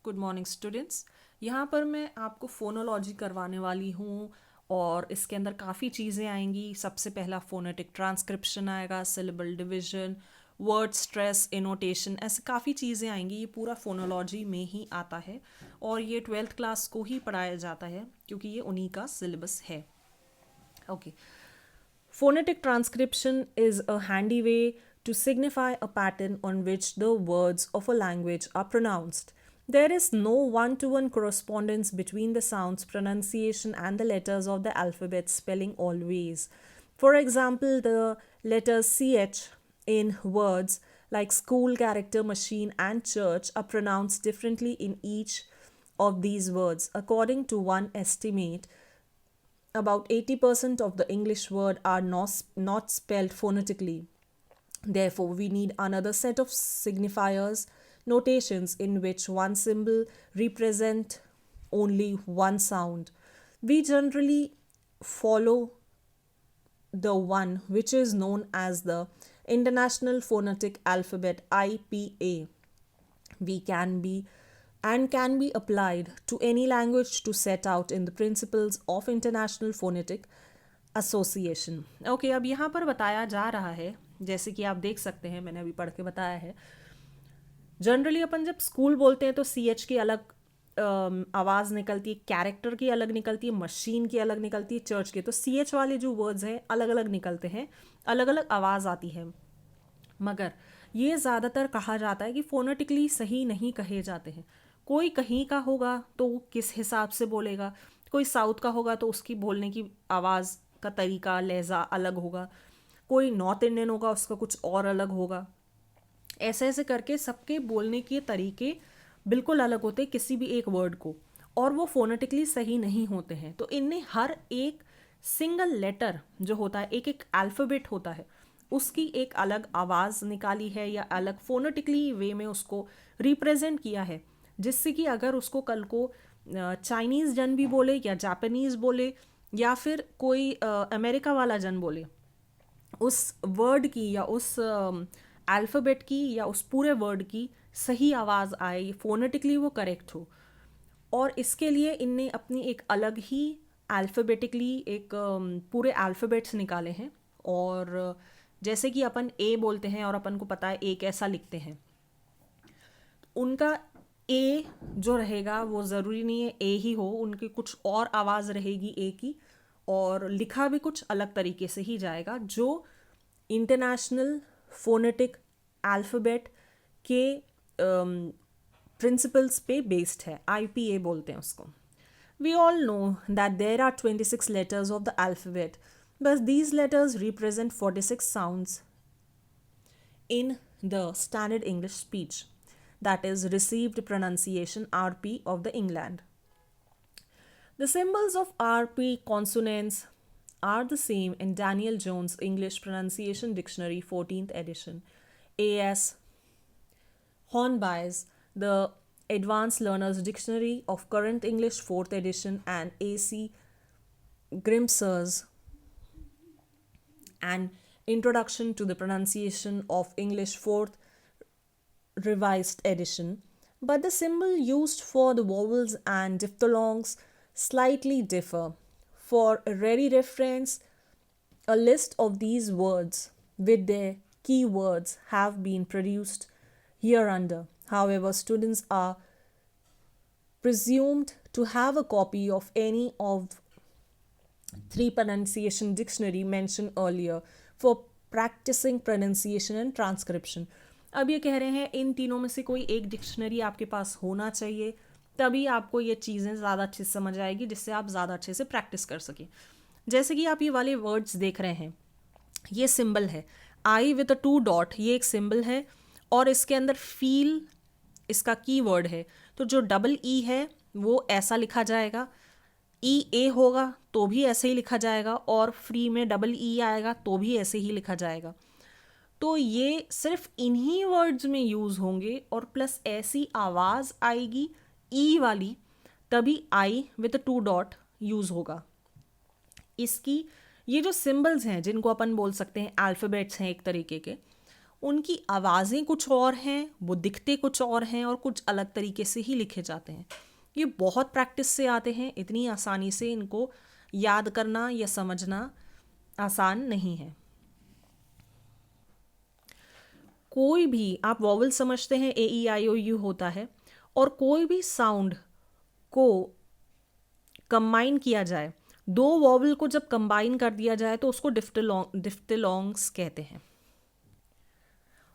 Good morning students. यहाँ पर मैं आपको फोनोलॉजी करवाने वाली हूँ और इसके अंदर काफ़ी चीज़ें आएंगी। सबसे पहला फोनेटिक ट्रांसक्रिप्शन आएगा, सिलेबल डिवीजन, वर्ड स्ट्रेस, इनोटेशन, ऐसे काफ़ी चीज़ें आएंगी। ये पूरा फोनोलॉजी में ही आता है और ये 12th क्लास को ही पढ़ाया जाता है क्योंकि ये उन्हीं का सिलेबस है। Okay, phonetic transcription is a handy way to signify a pattern on which the words of a language are pronounced. There is no one to one correspondence between the sounds, pronunciation, and the letters of the alphabet spelling always. For example, the letters CH in words like school, character, machine, and church are pronounced differently in each of these words. According to one estimate, about 80% of the English word are not spelled phonetically. Therefore, we need another set of signifiers, notations in which one symbol represent only one sound. We generally follow the one which is known as the International Phonetic Alphabet IPA. We can be applied to any language to set out in the principles of International Phonetic Association. Okay, अब यहाँ पर बताया जा रहा है, जैसे कि आप देख सकते हैं, मैंने अभी पढ़ के बताया है। जनरली अपन जब स्कूल बोलते हैं तो सी एच की अलग आवाज़ निकलती है, कैरेक्टर की अलग निकलती है, मशीन की अलग निकलती है, चर्च की। तो सी एच वाले जो वर्ड्स हैं अलग अलग निकलते हैं, अलग अलग आवाज़ आती है। मगर ये ज़्यादातर कहा जाता है कि फोनेटिकली सही नहीं कहे जाते हैं। कोई कहीं का होगा तो वो किस हिसाब से बोलेगा, कोई साउथ का होगा तो उसकी बोलने की आवाज़ का तरीका, लहजा अलग होगा, कोई नॉर्थ इंडियन होगा उसका कुछ और अलग होगा। ऐसे ऐसे करके सबके बोलने के तरीके बिल्कुल अलग होते हैं किसी भी एक वर्ड को, और वो फोनेटिकली सही नहीं होते हैं। तो इनने हर एक सिंगल लेटर जो होता है, एक एक अल्फ़ाबेट होता है, उसकी एक अलग आवाज़ निकाली है या अलग फोनेटिकली वे में उसको रिप्रेजेंट किया है, जिससे कि अगर उसको कल को चाइनीज़ जन भी बोले या जापानीज़ बोले या फिर कोई अमेरिका वाला जन बोले, उस वर्ड की या उस अल्फ़ाबेट की या उस पूरे वर्ड की सही आवाज़ आए, फोनेटिकली वो करेक्ट हो। और इसके लिए इनने अपनी एक अलग ही अल्फ़ाबेटिकली एक पूरे अल्फ़ाबेट्स निकाले हैं। और जैसे कि अपन ए बोलते हैं और अपन को पता है ए कैसा लिखते हैं, उनका ए जो रहेगा वो ज़रूरी नहीं है ए ही हो, उनकी कुछ और आवाज़ रहेगी ए की, और लिखा भी कुछ अलग तरीके से ही जाएगा, जो इंटरनेशनल फोनेटिक अल्फ़ाबेट के प्रिंसिपल्स पे बेस्ड है। IPA बोलते हैं उसको। We all know that there are 26 letters of the alphabet, but these letters represent 46 sounds in the standard English speech, that is received pronunciation RP of the England. The symbols of RP consonants are the same in Daniel Jones English Pronunciation Dictionary 14th edition, A.S. Hornby's The Advanced Learner's Dictionary of Current English 4th edition, and A.C. Grimser's An Introduction to the Pronunciation of English 4th revised edition. But the symbol used for the vowels and diphthongs slightly differ. For a ready reference, a list of these words with their keywords have been produced hereunder. However, students are presumed to have a copy of any of three pronunciation dictionary mentioned earlier for practicing pronunciation and transcription. अब ये कह रहे हैं इन तीनों में से कोई एक डिक्शनरी आपके पास होना चाहिए, तभी आपको ये चीज़ें ज़्यादा अच्छे से समझ आएगी, जिससे आप ज़्यादा अच्छे से प्रैक्टिस कर सकें। जैसे कि आप ये वाले वर्ड्स देख रहे हैं, ये सिंबल है आई विद अ 2 डॉट, ये एक सिंबल है, और इसके अंदर फील इसका की वर्ड है। तो जो डबल ई है वो ऐसा लिखा जाएगा, ई ए होगा तो भी ऐसे ही लिखा जाएगा, और फ्री में डबल ई आएगा तो भी ऐसे ही लिखा जाएगा। तो ये सिर्फ इन्हीं वर्ड्स में यूज़ होंगे, और प्लस ऐसी आवाज़ आएगी ई वाली, तभी आई विद 2 डॉट यूज़ होगा। इसकी ये जो सिंबल्स हैं जिनको अपन बोल सकते हैं अल्फ़ाबेट्स हैं एक तरीके के, उनकी आवाज़ें कुछ और हैं, वो दिखते कुछ और हैं और कुछ अलग तरीके से ही लिखे जाते हैं। ये बहुत प्रैक्टिस से आते हैं, इतनी आसानी से इनको याद करना या समझना आसान नहीं है। कोई भी आप वॉवल समझते हैं, ए ई आई ओ यू होता है, और कोई भी साउंड को कंबाइन किया जाए, दो वॉवल को जब कंबाइन कर दिया जाए तो उसको डिफ्थलॉन्ग्स कहते हैं।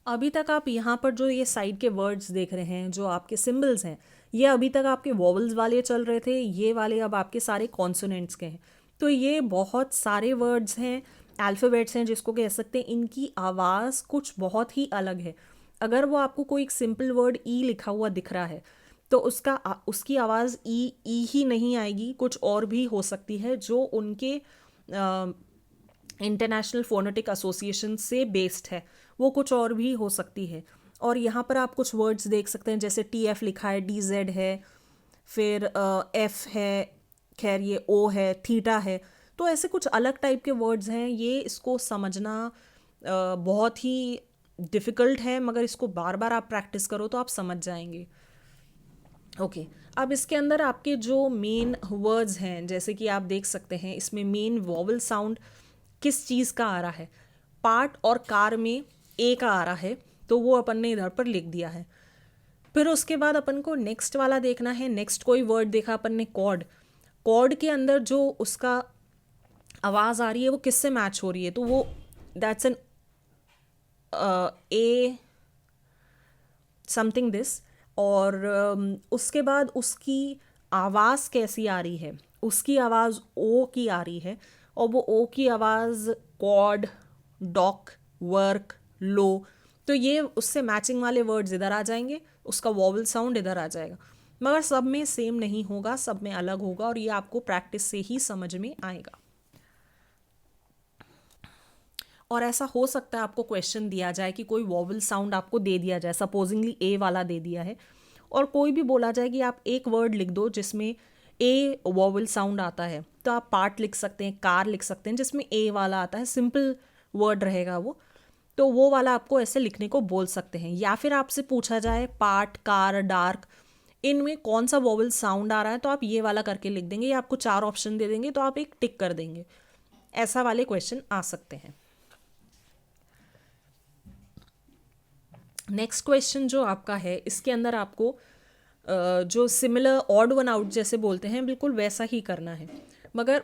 अभी तक आप यहाँ पर जो ये साइड के वर्ड्स देख रहे हैं, जो आपके सिंबल्स हैं, ये अभी तक आपके वॉवल्स वाले चल रहे थे, ये वाले अब आपके सारे कॉन्सोनेंट्स के हैं। तो ये बहुत सारे वर्ड्स हैं, अल्फ़ाबेट्स हैं जिसको कह सकते हैं, इनकी आवाज़ कुछ बहुत ही अलग है। अगर वो आपको कोई एक सिंपल वर्ड ई लिखा हुआ दिख रहा है तो उसकी आवाज़ ई ही नहीं आएगी, कुछ और भी हो सकती है जो उनके इंटरनेशनल फोनेटिक एसोसिएशन से बेस्ड है, वो कुछ और भी हो सकती है। और यहाँ पर आप कुछ वर्ड्स देख सकते हैं, जैसे टी एफ लिखा है, डी जेड है, फिर एफ है, खैर ये ओ है, थीटा है। तो ऐसे कुछ अलग टाइप के वर्ड्स हैं, ये इसको समझना बहुत ही डिफ़िकल्ट है, मगर इसको बार बार आप प्रैक्टिस करो तो आप समझ जाएंगे। ओके अब इसके अंदर आपके जो मेन वर्ड्स हैं, जैसे कि आप देख सकते हैं, इसमें मेन वॉवल साउंड किस चीज़ का आ रहा है। पार्ट और कार में ए का आ रहा है, तो वो अपन ने इधर पर लिख दिया है। फिर उसके बाद अपन को नेक्स्ट वाला देखना है। नेक्स्ट कोई वर्ड देखा अपन ने, कॉर्ड। कॉर्ड के अंदर जो उसका आवाज़ आ रही है वो किससे मैच हो रही है, तो वो that's an a something this. और उसके बाद उसकी आवाज़ कैसी आ रही है, उसकी आवाज़ ओ की आ रही है, और वो ओ की आवाज़ कॉर्ड, डॉक, वर्क, लो। तो ये उससे मैचिंग वाले वर्ड्स इधर आ जाएंगे, उसका वॉवल साउंड इधर आ जाएगा। मगर सब में सेम नहीं होगा, सब में अलग होगा, और ये आपको प्रैक्टिस से ही समझ में आएगा। और ऐसा हो सकता है आपको क्वेश्चन दिया जाए कि कोई वॉवल साउंड आपको दे दिया जाए, सपोजिंगली ए वाला दे दिया है, और कोई भी बोला जाए कि आप एक वर्ड लिख दो जिसमें ए वॉवल साउंड आता है, तो आप पार्ट लिख सकते हैं, कार लिख सकते हैं जिसमें ए वाला आता है, सिंपल वर्ड रहेगा वो, तो वो वाला आपको ऐसे लिखने को बोल सकते हैं। या फिर आपसे पूछा जाए पार्ट, कार, डार्क, इनमें कौन सा वॉवल साउंड आ रहा है, तो आप ये वाला करके लिख देंगे, या आपको 4 ऑप्शन दे देंगे तो आप एक टिक कर देंगे। ऐसा वाले क्वेश्चन आ सकते हैं। नेक्स्ट क्वेश्चन जो आपका है, इसके अंदर आपको जो सिमिलर ऑड वन आउट जैसे बोलते हैं, बिल्कुल वैसा ही करना है, मगर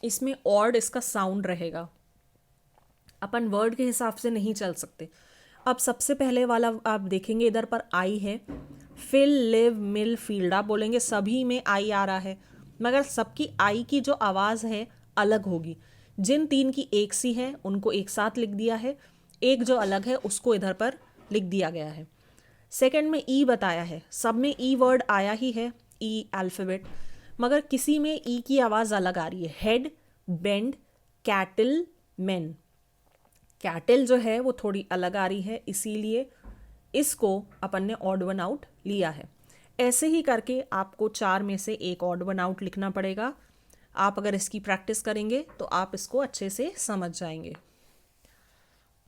इसमें ऑड इसका साउंड रहेगा, अपन वर्ड के हिसाब से नहीं चल सकते। अब सबसे पहले वाला आप देखेंगे, इधर पर आई है, फिल, लिव, मिल, फील्ड, आप बोलेंगे सभी में आई आ रहा है, मगर सबकी आई की जो आवाज़ है अलग होगी। जिन 3 की एक सी है उनको एक साथ लिख दिया है, एक जो अलग है उसको इधर पर लिख दिया गया है। सेकंड में ई बताया है, सब में ई वर्ड आया ही है, ई अल्फ़ाबेट, मगर किसी में ई की आवाज़ अलग आ रही है। Head, bend, cattle, man. Cattle जो है वो थोड़ी अलग आ रही है, इसीलिए इसको अपन ने ऑड वन आउट लिया है। ऐसे ही करके आपको 4 में से एक ऑड वन आउट लिखना पड़ेगा। आप अगर इसकी प्रैक्टिस करेंगे तो आप इसको अच्छे से समझ जाएंगे।